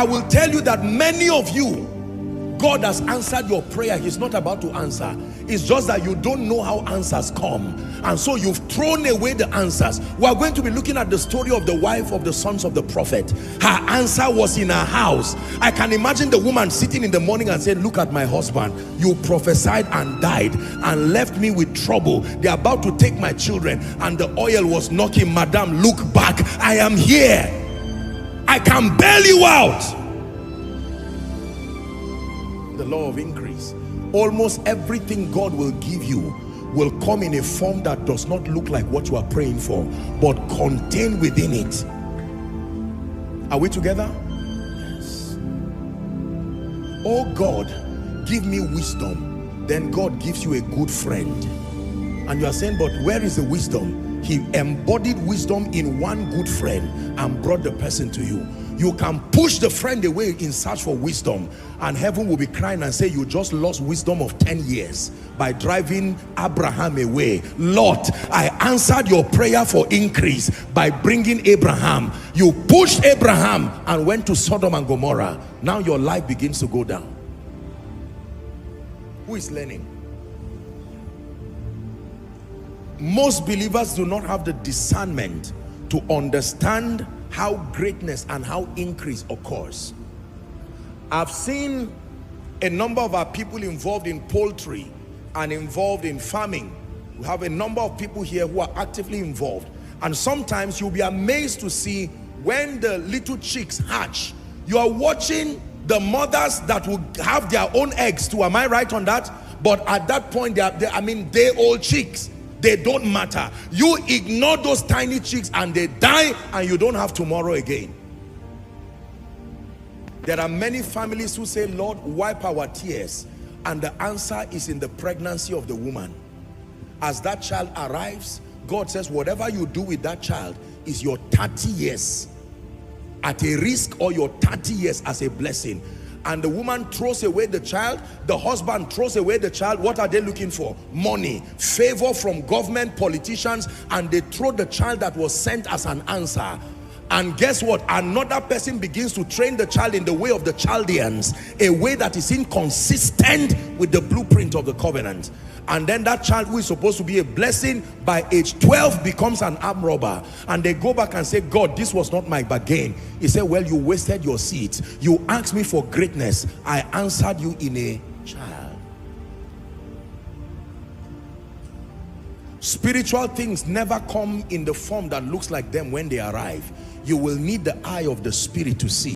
I will tell you that many of you, God has answered your prayer. He's not about to answer. It's just that you don't know how answers come, and so you've thrown away the answers. We are going to be looking at the story of the wife of the sons of the prophet. Her answer was in her house. I can imagine the woman sitting in the morning and saying, look at my husband, you prophesied and died and left me with trouble. They're about to take my children, and the oil was knocking. Madam, look back, I am here, I can bail you out. The law of increase. Almost everything God will give you will come in a form that does not look like what you are praying for, but contain within it. Are we together? Yes. Oh God, give me wisdom. Then God gives you a good friend. And you are saying, but where is the wisdom? He embodied wisdom in one good friend and brought the person to you. You can push the friend away in search for wisdom, and heaven will be crying and say, you just lost wisdom of 10 years by driving Abraham away. Lot, I answered your prayer for increase by bringing Abraham. You pushed Abraham and went to Sodom and Gomorrah. Now your life begins to go down. Who is learning? Most believers do not have the discernment to understand how greatness and how increase occurs. I've seen a number of our people involved in poultry and involved in farming. We have a number of people here who are actively involved, and sometimes you'll be amazed to see when the little chicks hatch. You are watching the mothers that will have their own eggs too. Am I right on that? But at that point, they're old chicks. They don't matter. You ignore those tiny chicks and they die, and you don't have tomorrow again. There are many families who say, Lord, wipe our tears, and the answer is in the pregnancy of the woman. As that child arrives, God says, whatever you do with that child is your 30 years at a risk, or your 30 years as a blessing. And the woman throws away the child, the husband throws away the child. What are they looking for? Money, favor from government, politicians, and they throw the child that was sent as an answer. And guess what? Another person begins to train the child in the way of the Chaldeans, a way that is inconsistent with the blueprint of the covenant. And then that child who is supposed to be a blessing, by age 12 becomes an armed robber. And they go back and say, God, this was not my bargain. He said, well, you wasted your seeds. You asked me for greatness. I answered you in a child. Spiritual things never come in the form that looks like them when they arrive. You will need the eye of the Spirit to see.